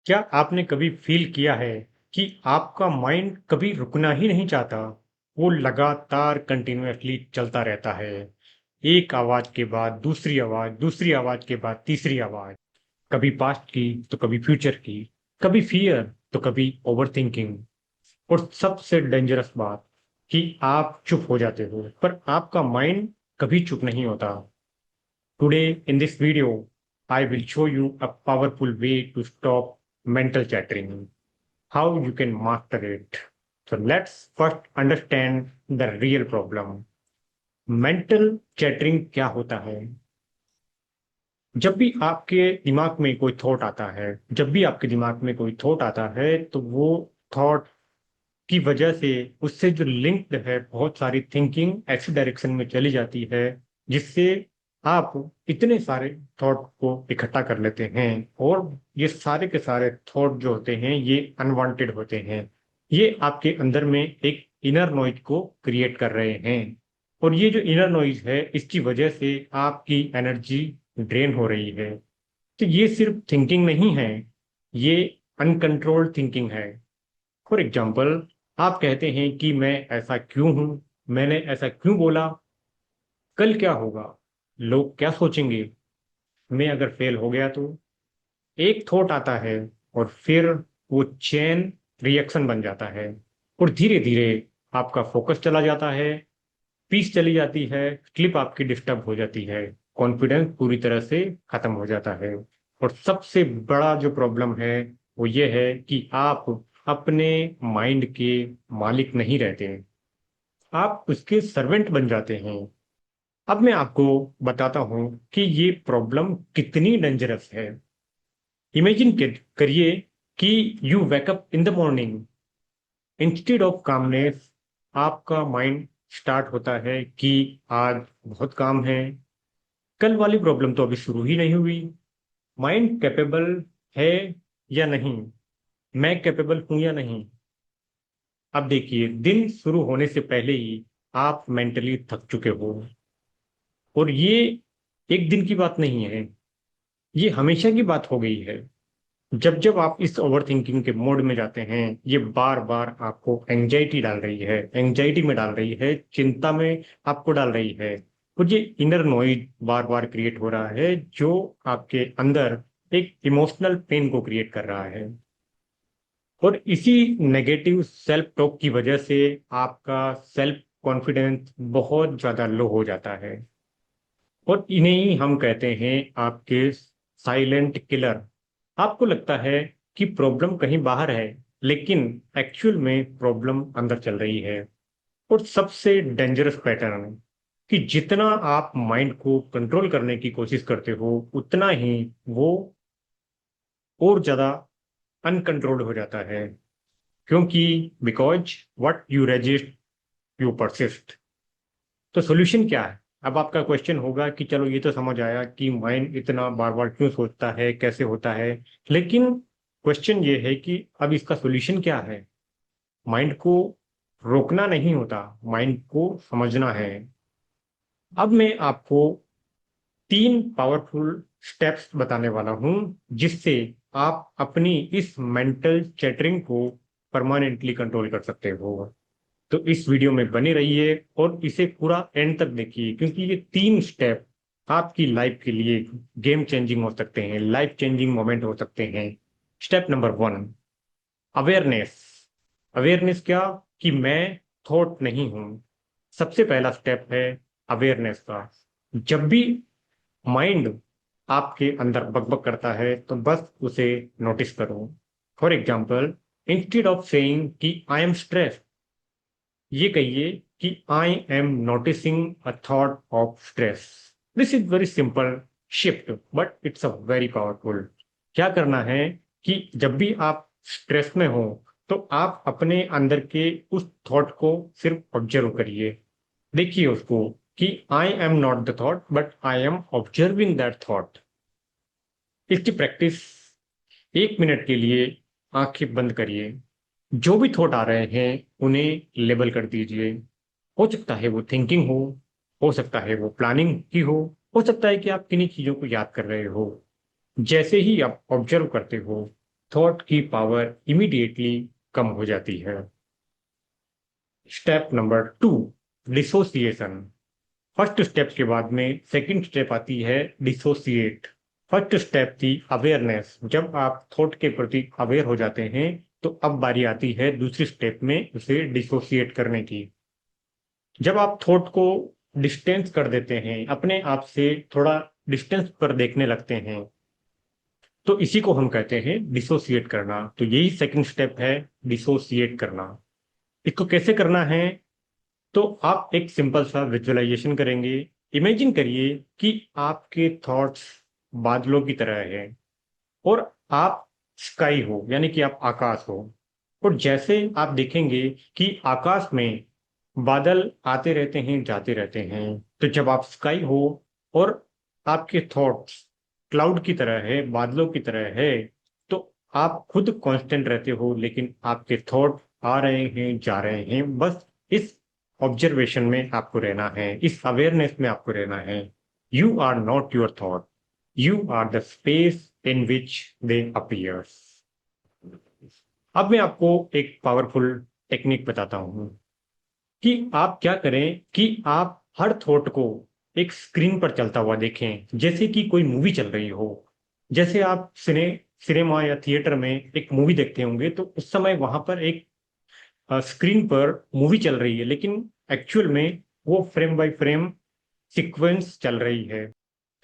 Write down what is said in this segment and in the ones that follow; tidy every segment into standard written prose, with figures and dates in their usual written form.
क्या आपने कभी फील किया है कि आपका माइंड कभी रुकना ही नहीं चाहता? वो लगातार कंटिन्यूअसली चलता रहता है। एक आवाज़ के बाद दूसरी आवाज़ के बाद तीसरी आवाज़। कभी पास्ट की तो कभी फ्यूचर की, कभी फ़ियर तो कभी ओवरथिंकिंग। और सबसे डेंजरस बात कि आप चुप हो जाते हो, पर आपका माइंड कभी चुप नहीं होता। Today, in this video, I will show you a powerful way to stop mental chattering, how you can master it. So let's first understand the real problem. Mental chattering क्या होता है? जब भी आपके दिमाग में कोई थॉट आता है, तो वो थॉट की वजह से उससे जो लिंक्ड है बहुत सारी थिंकिंग ऐसी डायरेक्शन में चली जाती है जिससे आप इतने सारे थॉट को इकट्ठा कर लेते हैं। और ये सारे के सारे थॉट जो होते हैं ये अनवांटेड होते हैं। ये आपके अंदर में एक इनर नॉइज को क्रिएट कर रहे हैं। और ये जो इनर नॉइज है इसकी वजह से आपकी एनर्जी ड्रेन हो रही है। तो ये सिर्फ थिंकिंग नहीं है, ये अनकंट्रोल्ड थिंकिंग है। फॉर एग्जाम्पल, आप कहते हैं कि मैं ऐसा क्यों हूं, मैंने ऐसा क्यों बोला, कल क्या होगा, लोग क्या सोचेंगे, मैं अगर फेल हो गया तो। एक थॉट आता है और फिर वो चेन रिएक्शन बन जाता है। और धीरे धीरे आपका फोकस चला जाता है, पीस चली जाती है, स्लिप आपकी डिस्टर्ब हो जाती है, कॉन्फिडेंस पूरी तरह से खत्म हो जाता है। और सबसे बड़ा जो प्रॉब्लम है वो ये है कि आप अपने माइंड के मालिक नहीं रहते, आप उसके सर्वेंट बन जाते हैं। अब मैं आपको बताता हूं कि ये प्रॉब्लम कितनी डेंजरस है। इमेजिन करिए कि you wake up in the morning, instead of calmness आपका माइंड स्टार्ट होता है कि आज बहुत काम है, कल वाली प्रॉब्लम तो अभी शुरू ही नहीं हुई, माइंड कैपेबल है या नहीं, मैं कैपेबल हूं या नहीं। अब देखिए, दिन शुरू होने से पहले ही आप मेंटली थक चुके हो। और ये एक दिन की बात नहीं है, ये हमेशा की बात हो गई है। जब जब आप इस ओवर थिंकिंग के मोड में जाते हैं, ये बार बार आपको एंजाइटी डाल रही है, एंजाइटी में डाल रही है, चिंता में आपको डाल रही है। और ये इनर नॉइज बार बार क्रिएट हो रहा है जो आपके अंदर एक इमोशनल पेन को क्रिएट कर रहा है। और इसी नेगेटिव सेल्फ टॉक की वजह से आपका सेल्फ कॉन्फिडेंस बहुत ज्यादा लो हो जाता है। और इन्हें ही हम कहते हैं आपके साइलेंट किलर। आपको लगता है कि प्रॉब्लम कहीं बाहर है, लेकिन एक्चुअल में प्रॉब्लम अंदर चल रही है। और सबसे डेंजरस पैटर्न कि जितना आप माइंड को कंट्रोल करने की कोशिश करते हो उतना ही वो और ज्यादा अनकंट्रोल्ड हो जाता है। क्योंकि because what you resist you persist. तो सॉल्यूशन क्या है? अब आपका क्वेश्चन होगा कि चलो ये तो समझ आया कि माइंड इतना बार बार क्यों सोचता है, कैसे होता है, लेकिन क्वेश्चन ये है कि अब इसका सॉल्यूशन क्या है? माइंड को रोकना नहीं होता, माइंड को समझना है। अब मैं आपको 3 पावरफुल स्टेप्स बताने वाला हूं जिससे आप अपनी इस मेंटल चैटरिंग को परमानेंटली कंट्रोल कर सकते हो। तो इस वीडियो में बने रहिए और इसे पूरा एंड तक देखिए, क्योंकि ये 3 स्टेप आपकी लाइफ के लिए गेम चेंजिंग हो सकते हैं, लाइफ चेंजिंग मोमेंट हो सकते हैं। Step number 1, awareness. अवेयरनेस क्या? कि मैं थॉट नहीं हूं। सबसे पहला स्टेप है अवेयरनेस का। जब भी माइंड आपके अंदर बकबक करता है तो बस उसे नोटिस करो। For example, instead of saying कि आई एम स्ट्रेस, ये कहिए कि I am noticing a thought of stress. This is very simple shift, but it's a very powerful. क्या करना है कि जब भी आप स्ट्रेस में हो तो आप अपने अंदर के उस थॉट को सिर्फ ऑब्जर्व करिए। देखिए उसको कि I am not the thought but I am observing that thought. इसकी प्रैक्टिस 1 मिनट के लिए आंखें बंद करिए। जो भी थॉट आ रहे हैं उन्हें लेबल कर दीजिए। हो सकता है वो थिंकिंग हो सकता है वो प्लानिंग की हो सकता है कि आप किन्हीं चीजों को याद कर रहे हो। जैसे ही आप ऑब्जर्व करते हो थॉट की पावर इमीडिएटली कम हो जाती है। Step number 2, dissociation. First step के बाद में सेकंड स्टेप आती है डिसोसिएट। फर्स्ट स्टेप थी अवेयरनेस। जब आप थॉट के प्रति अवेयर हो जाते हैं तो अब बारी आती है दूसरी स्टेप में उसे डिसोसिएट करने की। जब आप थॉट को डिस्टेंस कर देते हैं, अपने आप से थोड़ा डिस्टेंस पर देखने लगते हैं, तो इसी को हम कहते हैं डिसोसिएट करना। तो यही सेकंड स्टेप है, डिसोसिएट करना। इसको कैसे करना है? तो आप एक सिंपल सा विजुअलाइजेशन करेंगे। इमेजिन करिए कि आपके थॉट्स बादलों की तरह है और आप स्काई हो, यानी कि आप आकाश हो। और जैसे आप देखेंगे कि आकाश में बादल आते रहते हैं, जाते रहते हैं, तो जब आप स्काई हो और आपके थॉट्स क्लाउड की तरह है, बादलों की तरह है, तो आप खुद कांस्टेंट रहते हो, लेकिन आपके थॉट आ रहे हैं, जा रहे हैं। बस इस ऑब्जर्वेशन में आपको रहना है, इस अवेयरनेस में आपको रहना है। You are not your thought, you are the space in which they appears. अब मैं आपको एक पावरफुल टेक्निक बताता हूं कि आप क्या करें कि आप हर थॉट को एक स्क्रीन पर चलता हुआ देखें, जैसे कि कोई मूवी चल रही हो। जैसे आप सिनेमा या थिएटर में एक मूवी देखते होंगे, तो उस समय वहां पर एक स्क्रीन पर मूवी चल रही है, लेकिन एक्चुअल में वो फ्रेम बाय फ्रेम सीक्वेंस चल रही है।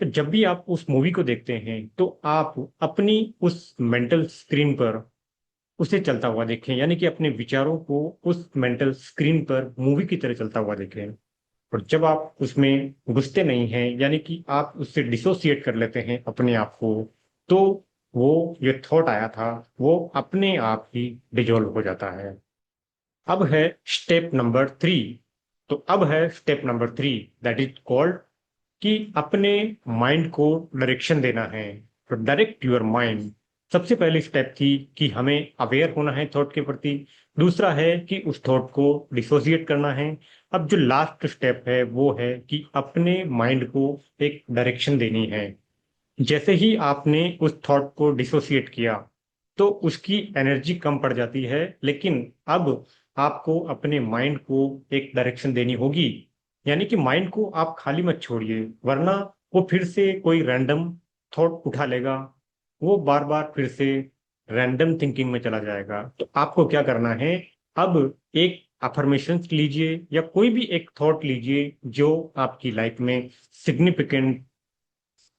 तो जब भी आप उस मूवी को देखते हैं तो आप अपनी उस मेंटल स्क्रीन पर उसे चलता हुआ देखें, यानी कि अपने विचारों को उस मेंटल स्क्रीन पर मूवी की तरह चलता हुआ देखें। और जब आप उसमें घुसते नहीं हैं, यानी कि आप उससे डिसोसिएट कर लेते हैं अपने आप को, तो वो जो थॉट आया था वो अपने आप ही डिजोल्व हो जाता है। अब है स्टेप नंबर 3। तो अब है step number 3, that is called कि अपने माइंड को डायरेक्शन देना है। तो डायरेक्ट योर माइंड। सबसे पहली स्टेप थी कि हमें अवेयर होना है थॉट के प्रति। दूसरा है कि उस थॉट को डिसोसिएट करना है। अब जो लास्ट स्टेप है वो है कि अपने माइंड को एक डायरेक्शन देनी है। जैसे ही आपने उस थॉट को डिसोसिएट किया तो उसकी एनर्जी कम पड़ जाती है, लेकिन अब आपको अपने माइंड को एक डायरेक्शन देनी होगी। यानी कि माइंड को आप खाली मत छोड़िए, वरना वो फिर से कोई रैंडम थॉट उठा लेगा, वो बार बार फिर से रैंडम थिंकिंग में चला जाएगा। तो आपको क्या करना है? अब एक अफर्मेशन लीजिए या कोई भी एक थॉट लीजिए जो आपकी लाइफ में सिग्निफिकेंट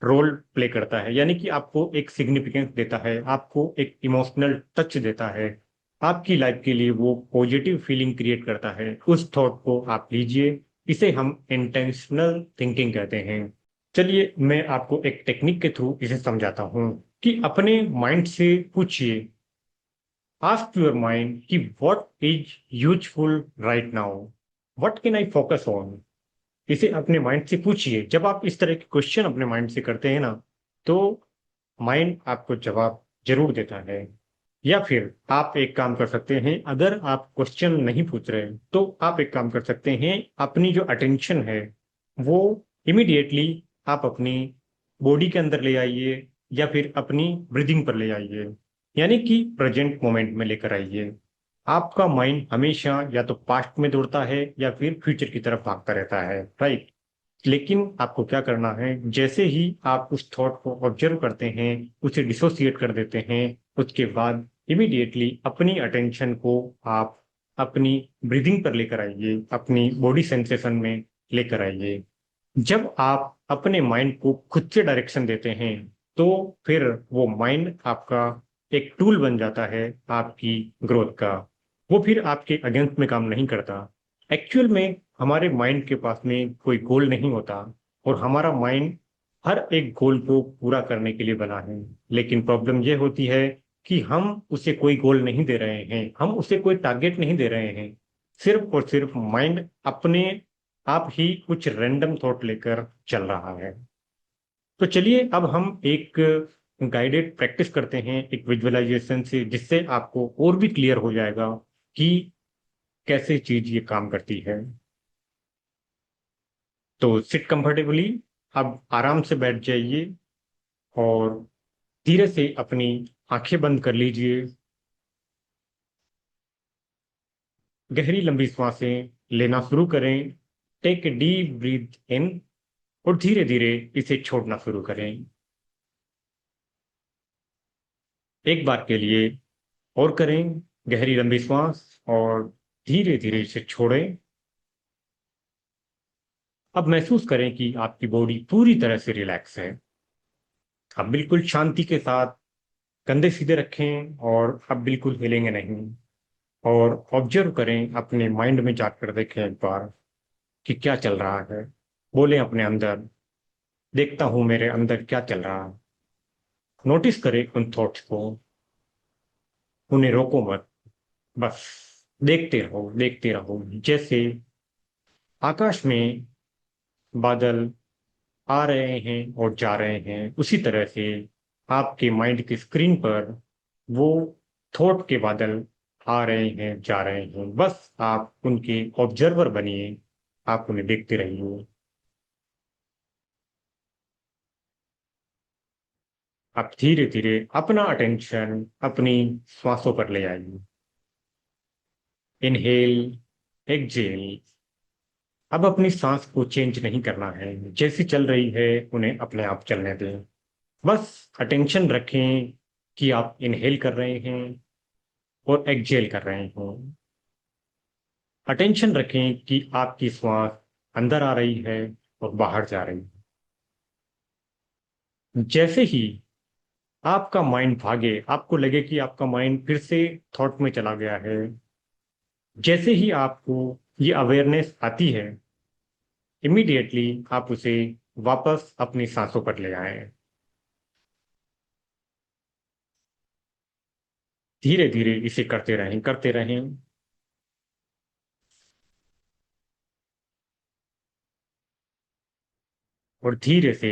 रोल प्ले करता है, यानी कि आपको एक सिग्निफिकेंस देता है, आपको एक इमोशनल टच देता है, आपकी लाइफ के लिए वो पॉजिटिव फीलिंग क्रिएट करता है। उस थॉट को आप लीजिए। इसे हम इंटेंशनल थिंकिंग कहते हैं। चलिए मैं आपको एक टेक्निक के थ्रू इसे समझाता हूं कि अपने माइंड से पूछिए, आस्क योर माइंड कि what is useful right now, what can I focus on. इसे अपने माइंड से पूछिए। जब आप इस तरह के क्वेश्चन अपने माइंड से करते हैं ना, तो माइंड आपको जवाब जरूर देता है। या फिर आप एक काम कर सकते हैं, अगर आप क्वेश्चन नहीं पूछ रहे तो आप एक काम कर सकते हैं, अपनी जो अटेंशन है वो इमिडिएटली आप अपनी बॉडी के अंदर ले आइए या फिर अपनी ब्रीदिंग पर ले आइए, यानी कि प्रेजेंट मोमेंट में लेकर आइए। आपका माइंड हमेशा या तो पास्ट में दौड़ता है या फिर फ्यूचर की तरफ भागता रहता है, राइट। लेकिन आपको क्या करना है, जैसे ही आप उस थॉट को ऑब्जर्व करते हैं, उसे डिसोसिएट कर देते हैं, उसके बाद इमीडिएटली अपनी अटेंशन को आप अपनी ब्रीदिंग पर लेकर आइए, अपनी बॉडी सेंसेशन में लेकर आइए। जब आप अपने माइंड को खुद से डायरेक्शन देते हैं तो फिर वो माइंड आपका एक टूल बन जाता है आपकी ग्रोथ का। वो फिर आपके अगेंस्ट में काम नहीं करता। एक्चुअल में हमारे माइंड के पास में कोई गोल नहीं होता और हमारा माइंड हर एक गोल को पूरा करने के लिए बना है। लेकिन प्रॉब्लम यह होती है कि हम उसे कोई गोल नहीं दे रहे हैं, हम उसे कोई टारगेट नहीं दे रहे हैं। सिर्फ और सिर्फ माइंड अपने आप ही कुछ रैंडम थॉट लेकर चल रहा है। तो चलिए अब हम एक गाइडेड प्रैक्टिस करते हैं एक विजुअलाइजेशन से, जिससे आपको और भी क्लियर हो जाएगा कि कैसे चीज ये काम करती है। तो सिट कंफर्टेबली, अब आराम से बैठ जाइए और धीरे से अपनी आंखें बंद कर लीजिए, गहरी लंबी सांसें लेना शुरू करें। टेक ए डीप ब्रीथ इन और धीरे धीरे इसे छोड़ना शुरू करें। एक बार के लिए और करें, गहरी लंबी सांस और धीरे धीरे इसे छोड़ें। अब महसूस करें कि आपकी बॉडी पूरी तरह से रिलैक्स है। अब बिल्कुल शांति के साथ कंधे सीधे रखें और अब बिल्कुल हिलेंगे नहीं। और ऑब्जर्व करें, अपने माइंड में जाकर देखें एक बार कि क्या चल रहा है। बोलें अपने अंदर, देखता हूं मेरे अंदर क्या चल रहा है। नोटिस करें उन थॉट्स को, उन्हें रोको मत, बस देखते रहो। जैसे आकाश में बादल आ रहे हैं और जा रहे हैं, उसी तरह से आपके माइंड की स्क्रीन पर वो थॉट के बादल आ रहे हैं, जा रहे हैं। बस आप उनके ऑब्जर्वर बनिए, आप उन्हें देखते रहिए। आप धीरे धीरे अपना अटेंशन अपनी श्वासों पर ले आइए। Inhale, exhale. अब अपनी सांस को चेंज नहीं करना है, जैसी चल रही है उन्हें अपने आप चलने दें। बस अटेंशन रखें कि आप इनहेल कर रहे हैं और एक्सहेल कर रहे हैं। अटेंशन रखें कि आपकी श्वास अंदर आ रही है और बाहर जा रही है। जैसे ही आपका माइंड भागे, आपको लगे कि आपका माइंड फिर से थॉट में चला गया है, जैसे ही आपको ये अवेयरनेस आती है, इमीडिएटली आप उसे वापस अपनी सांसों पर ले आए। धीरे धीरे इसे करते रहें। और धीरे से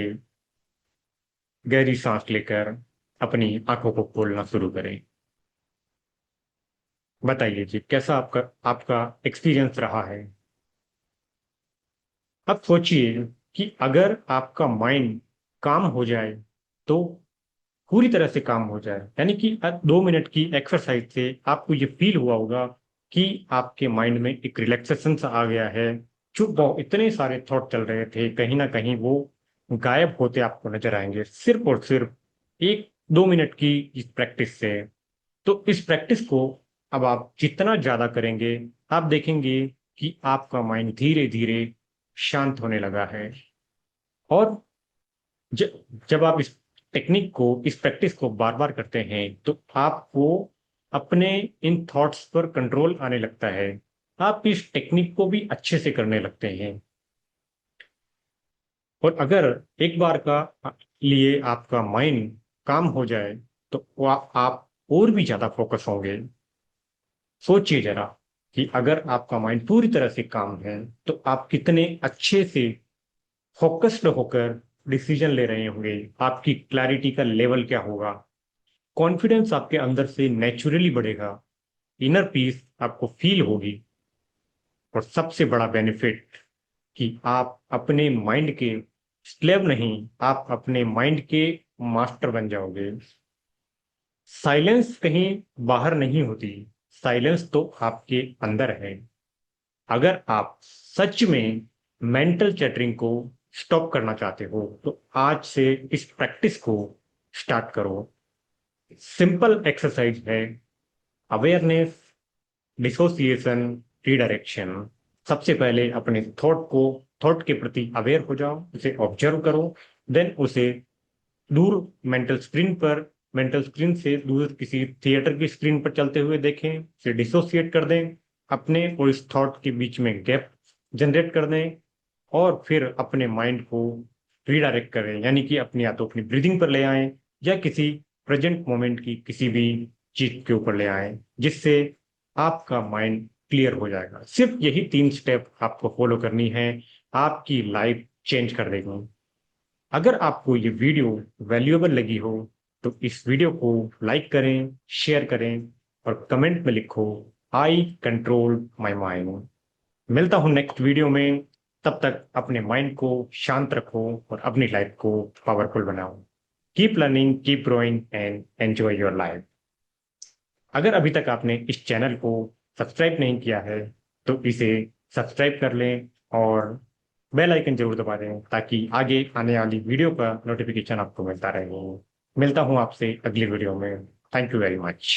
गहरी सांस लेकर अपनी आंखों को खोलना शुरू करें। बताइए जी, कैसा आपका आपका एक्सपीरियंस रहा है। अब सोचिए कि अगर आपका माइंड काम हो जाए, तो पूरी तरह से काम हो जाए, यानी कि 2 मिनट की एक्सरसाइज से आपको ये फील हुआ होगा कि आपके माइंड में एक रिलैक्सेशन सा आ गया है। जो बहुत इतने सारे थॉट चल रहे थे, कहीं ना कहीं वो गायब होते आपको नजर आएंगे, सिर्फ और सिर्फ 1-2 मिनट की इस प्रैक्टिस से। तो इस प्रैक्टिस को अब आप जितना ज्यादा करेंगे, आप देखेंगे कि आपका माइंड धीरे धीरे शांत होने लगा है। और ज, जब आप इस प्रैक्टिस को बार बार करते हैं, तो आपको अपने इन थॉट्स पर कंट्रोल आने लगता है। आप इस टेक्निक को भी अच्छे से करने लगते हैं। और अगर एक बार का लिए आपका माइंड काम हो जाए, तो आप और भी ज्यादा फोकस होंगे। सोचिए जरा कि अगर आपका माइंड पूरी तरह से काम है, तो आप कितने अच्छे से फोकस्ड होकर डिसीजन ले रहे होंगे। आपकी क्लैरिटी का लेवल क्या होगा, कॉन्फिडेंस आपके अंदर से नेचुरली बढ़ेगा, इनर पीस आपको फील होगी। और सबसे बड़ा बेनिफिट कि आप अपने माइंड के स्लेव नहीं, आप अपने माइंड के मास्टर बन जाओगे। साइलेंस कहीं बाहर नहीं होती, साइलेंस तो आपके अंदर है। अगर आप सच में मेंटल चैटरिंग को स्टॉप करना चाहते हो, तो आज से इस प्रैक्टिस को स्टार्ट करो। सिंपल एक्सरसाइज है, अवेयरनेस, डिसोसिएशन, रिडायरेक्शन। सबसे पहले अपने थॉट के प्रति अवेयर हो जाओ, उसे ऑब्जर्व करो। देन उसे दूर मेंटल स्क्रीन से दूर किसी थिएटर की स्क्रीन पर चलते हुए देखें, उसे डिसोसिएट कर दें, अपने और इस थॉट के बीच में गैप जनरेट कर दें। और फिर अपने माइंड को रीडायरेक्ट करें, यानी कि अपनी या तो अपनी ब्रीदिंग पर ले आएं, या किसी प्रेजेंट मोमेंट की किसी भी चीज के ऊपर ले आएं, जिससे आपका माइंड क्लियर हो जाएगा। सिर्फ यही 3 स्टेप आपको फॉलो करनी है, आपकी लाइफ चेंज कर देगी। अगर आपको ये वीडियो वैल्यूएबल लगी हो, तो इस वीडियो को लाइक करें, शेयर करें और कमेंट में लिखो, आई कंट्रोल माई माइंड। मिलता हूं नेक्स्ट वीडियो में। तब तक अपने माइंड को शांत रखो और अपनी लाइफ को पावरफुल बनाओ। Keep learning, keep growing and enjoy your life. अगर अभी तक आपने इस चैनल को सब्सक्राइब नहीं किया है तो इसे सब्सक्राइब कर लें और बेल आइकन जरूर दबा दें ताकि आगे आने वाली वीडियो का नोटिफिकेशन आपको मिलता रहे। मिलता हूं आपसे अगली वीडियो में। Thank you very much.